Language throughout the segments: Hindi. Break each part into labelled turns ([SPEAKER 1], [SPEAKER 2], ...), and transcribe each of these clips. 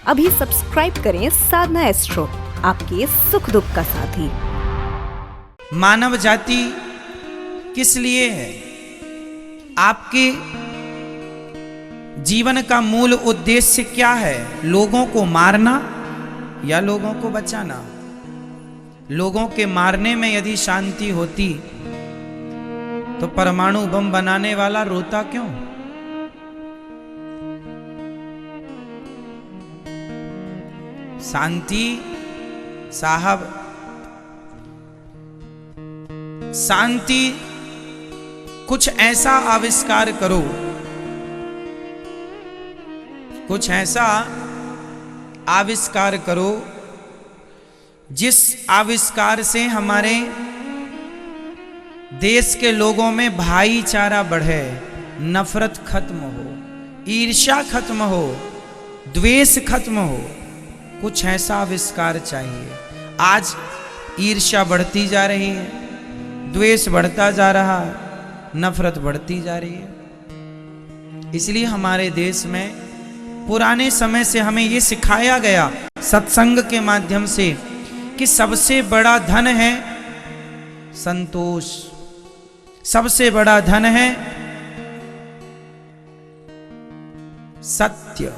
[SPEAKER 1] अभी सब्सक्राइब करें साधना एस्ट्रो, आपके सुख दुख का साथी।
[SPEAKER 2] मानव जाति किस लिए है? आपके जीवन का मूल उद्देश्य क्या है? लोगों को मारना या लोगों को बचाना? लोगों के मारने में यदि शांति होती तो परमाणु बम बनाने वाला रोता क्यों? शांति साहब, शांति कुछ ऐसा आविष्कार करो, कुछ ऐसा आविष्कार करो जिस आविष्कार से हमारे देश के लोगों में भाईचारा बढ़े, नफरत खत्म हो, ईर्ष्या खत्म हो, द्वेष खत्म हो। कुछ ऐसा आविष्कार चाहिए। आज ईर्ष्या बढ़ती जा रही है, द्वेष बढ़ता जा रहा है, नफरत बढ़ती जा रही है। इसलिए हमारे देश में पुराने समय से हमें ये सिखाया गया सत्संग के माध्यम से कि सबसे बड़ा धन है संतोष, सबसे बड़ा धन है सत्य,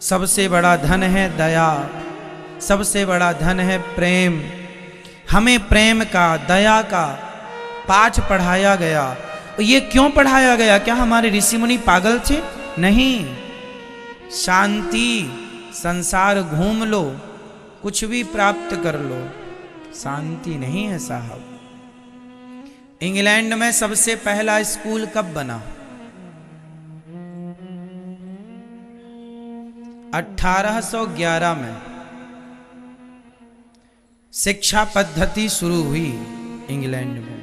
[SPEAKER 2] सबसे बड़ा धन है दया, सबसे बड़ा धन है प्रेम। हमें प्रेम का, दया का पाठ पढ़ाया गया। ये क्यों पढ़ाया गया? क्या हमारे ऋषि मुनि पागल थे? नहीं। शांति, संसार घूम लो, कुछ भी प्राप्त कर लो, शांति नहीं है साहब। इंग्लैंड में सबसे पहला स्कूल कब बना? 1811 में शिक्षा पद्धति शुरू हुई इंग्लैंड में।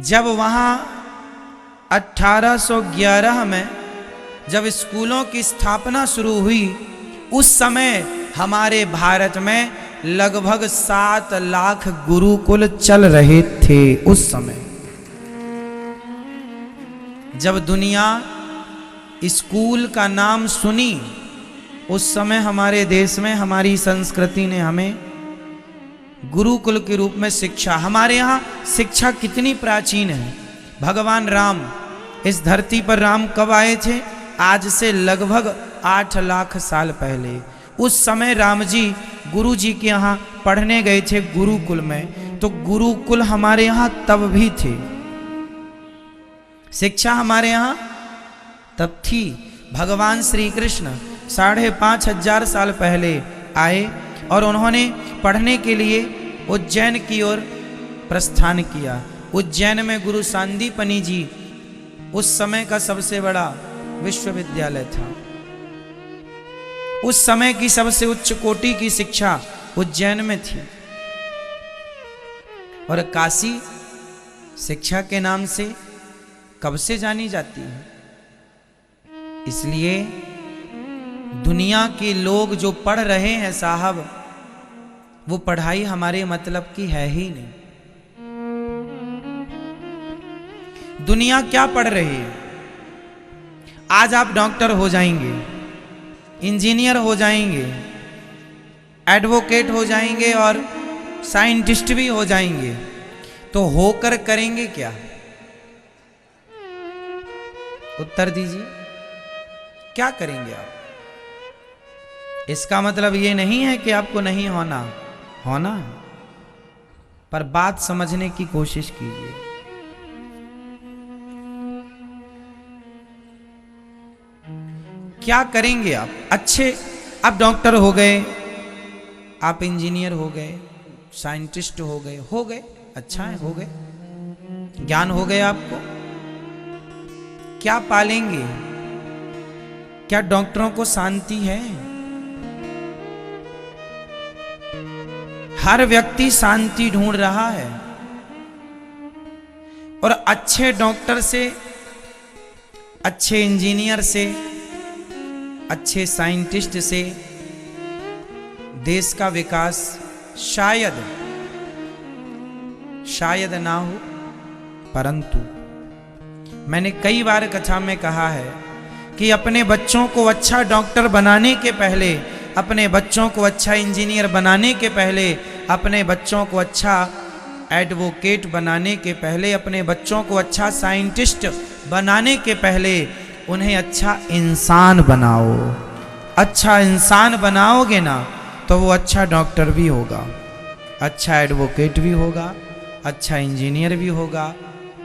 [SPEAKER 2] जब वहां 1811 में जब स्कूलों की स्थापना शुरू हुई, उस समय हमारे भारत में लगभग 7 लाख गुरुकुल चल रहे थे। उस समय जब दुनिया स्कूल का नाम सुनी, उस समय हमारे देश में हमारी संस्कृति ने हमें गुरुकुल के रूप में शिक्षा, हमारे यहाँ शिक्षा कितनी प्राचीन है। भगवान राम इस धरती पर राम कब आए थे? आज से लगभग 8 लाख साल पहले। उस समय राम जी गुरु जी के यहाँ पढ़ने गए थे गुरुकुल में। तो गुरुकुल हमारे यहाँ तब भी थे, शिक्षा हमारे यहाँ तब थी। भगवान श्री कृष्ण 5,500 साल पहले आए और उन्होंने पढ़ने के लिए उज्जैन की ओर प्रस्थान किया। उज्जैन में गुरु सांदीपनि जी उस समय का सबसे बड़ा विश्वविद्यालय था। उस समय की सबसे उच्च कोटि की शिक्षा उज्जैन में थी। और काशी शिक्षा के नाम से कब से जानी जाती है। इसलिए दुनिया के लोग जो पढ़ रहे हैं साहब, वो पढ़ाई हमारे मतलब की है ही नहीं। दुनिया क्या पढ़ रही है? आज आप डॉक्टर हो जाएंगे, इंजीनियर हो जाएंगे, एडवोकेट हो जाएंगे और साइंटिस्ट भी हो जाएंगे, तो होकर करेंगे क्या? उत्तर दीजिए, क्या करेंगे आप? इसका मतलब ये नहीं है कि आपको नहीं होना, होना है, पर बात समझने की कोशिश कीजिए। क्या करेंगे आप? अच्छे आप डॉक्टर हो गए, आप इंजीनियर हो गए, साइंटिस्ट हो गए, अच्छा है, हो गए, ज्ञान हो गए आपको। क्या पालेंगे? क्या डॉक्टरों को शांति है? हर व्यक्ति शांति ढूंढ रहा है और अच्छे डॉक्टर से, अच्छे इंजीनियर से, अच्छे साइंटिस्ट से देश का विकास शायद ना हो। परंतु मैंने कई बार कथा में कहा है कि अपने बच्चों को अच्छा डॉक्टर बनाने के पहले, अपने बच्चों को अच्छा इंजीनियर बनाने के पहले, अपने बच्चों को अच्छा एडवोकेट बनाने के पहले, अपने बच्चों को अच्छा साइंटिस्ट बनाने के पहले उन्हें अच्छा इंसान बनाओ। अच्छा इंसान बनाओगे ना तो वो अच्छा डॉक्टर भी होगा, अच्छा एडवोकेट भी होगा, अच्छा इंजीनियर भी होगा,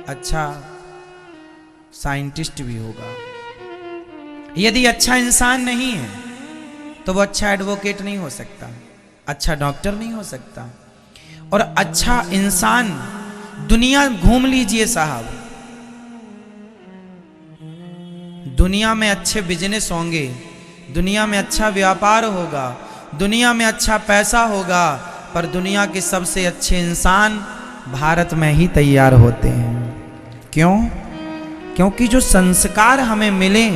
[SPEAKER 2] अच्छा साइंटिस्ट भी होगा। यदि अच्छा इंसान नहीं है तो वो अच्छा एडवोकेट नहीं हो सकता, अच्छा डॉक्टर नहीं हो सकता। और अच्छा इंसान, दुनिया घूम लीजिए साहब, दुनिया में अच्छे बिजनेस होंगे, दुनिया में अच्छा व्यापार होगा, दुनिया में अच्छा पैसा होगा, पर दुनिया के सबसे अच्छे इंसान भारत में ही तैयार होते हैं। क्यों? क्योंकि जो संस्कार हमें मिले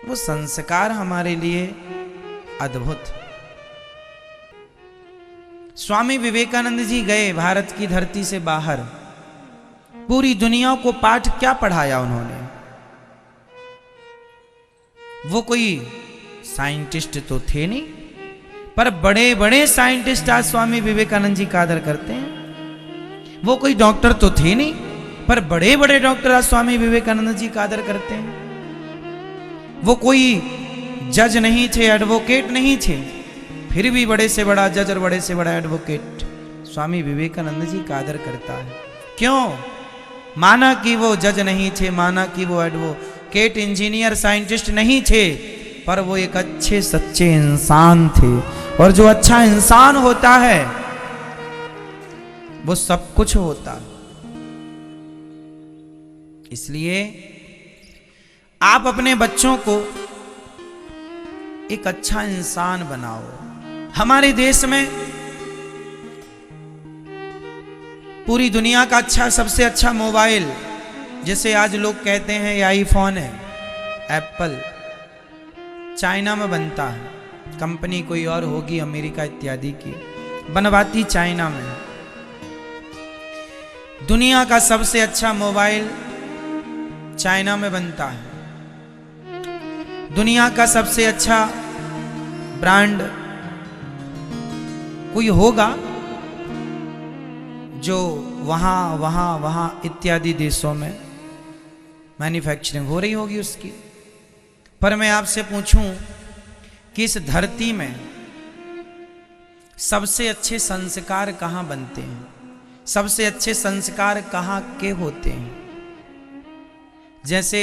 [SPEAKER 2] वो संस्कार हमारे लिए अद्भुत। स्वामी विवेकानंद जी गए भारत की धरती से बाहर, पूरी दुनिया को पाठ क्या पढ़ाया उन्होंने? वो कोई साइंटिस्ट तो थे नहीं, पर बड़े बड़े साइंटिस्ट आज स्वामी विवेकानंद जी का आदर करते हैं। वो कोई डॉक्टर तो थे नहीं, पर बड़े बड़े डॉक्टर आज स्वामी विवेकानंद जी का आदर करते हैं। वो कोई जज नहीं थे, एडवोकेट नहीं थे, फिर भी बड़े से बड़ा जज और बड़े से बड़ा एडवोकेट स्वामी विवेकानंद जी का आदर करता है। क्यों? माना कि वो जज नहीं थे, माना कि वो एडवोकेट, इंजीनियर, साइंटिस्ट नहीं थे, पर वो एक अच्छे सच्चे इंसान थे। और जो अच्छा इंसान होता है वो सब कुछ होता है। इसलिए आप अपने बच्चों को एक अच्छा इंसान बनाओ। हमारे देश में पूरी दुनिया का अच्छा, सबसे अच्छा मोबाइल, जैसे आज लोग कहते हैं ये आईफोन है, एप्पल, चाइना में बनता है। कंपनी कोई और होगी, अमेरिका इत्यादि की, बनवाती चाइना में। दुनिया का सबसे अच्छा मोबाइल चाइना में बनता है। दुनिया का सबसे अच्छा ब्रांड कोई होगा जो वहां इत्यादि देशों में मैन्युफैक्चरिंग हो रही होगी उसकी। पर मैं आपसे पूछूं कि इस धरती में सबसे अच्छे संस्कार कहां बनते हैं? सबसे अच्छे संस्कार कहां के होते हैं? जैसे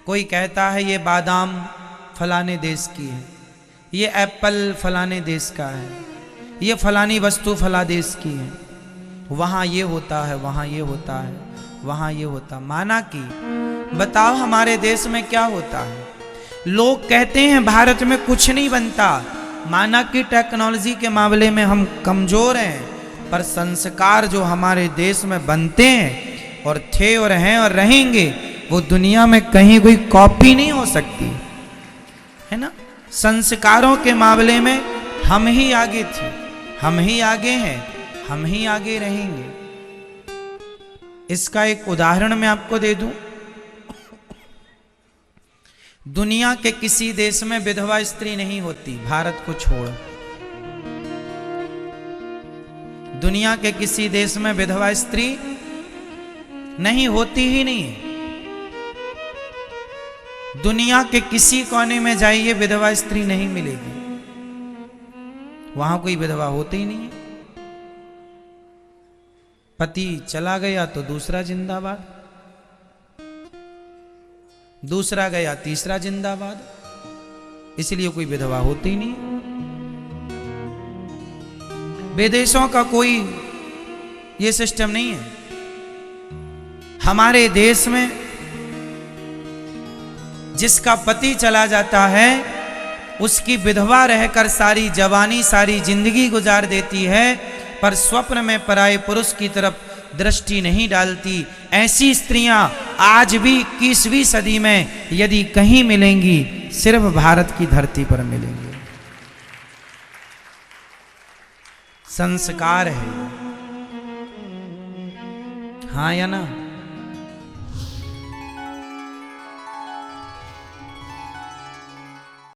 [SPEAKER 2] कोई कहता है ये बादाम फलाने देश की है, ये एप्पल फलाने देश का है, ये फलानी वस्तु फला देश की है, वहाँ ये होता है, वहाँ ये होता है, वहाँ ये होता। माना कि बताओ हमारे देश में क्या होता है? लोग कहते हैं भारत में कुछ नहीं बनता। माना कि टेक्नोलॉजी के मामले में हम कमजोर हैं, पर संस्कार जो हमारे देश में बनते हैं और थे और हैं और रहेंगे, वो दुनिया में कहीं कोई कॉपी नहीं हो सकती, है ना। संस्कारों के मामले में हम ही आगे थे, हम ही आगे हैं, हम ही आगे रहेंगे। इसका एक उदाहरण मैं आपको दे दूं। दुनिया के किसी देश में विधवा स्त्री नहीं होती, भारत को छोड़। दुनिया के किसी देश में विधवा स्त्री नहीं होती ही नहीं। दुनिया के किसी कोने में जाइए विधवा स्त्री नहीं मिलेगी, वहां कोई विधवा होती ही नहीं है। पति चला गया तो दूसरा जिंदाबाद, दूसरा गया तीसरा जिंदाबाद, इसलिए कोई विधवा होती ही नहीं। विदेशों का कोई ये सिस्टम नहीं है। हमारे देश में जिसका पति चला जाता है उसकी विधवा रहकर सारी जवानी, सारी जिंदगी गुजार देती है, पर स्वप्न में पराये पुरुष की तरफ दृष्टि नहीं डालती। ऐसी स्त्रियां आज भी 21वीं सदी में यदि कहीं मिलेंगी, सिर्फ भारत की धरती पर मिलेंगी। संस्कार है, हाँ या ना?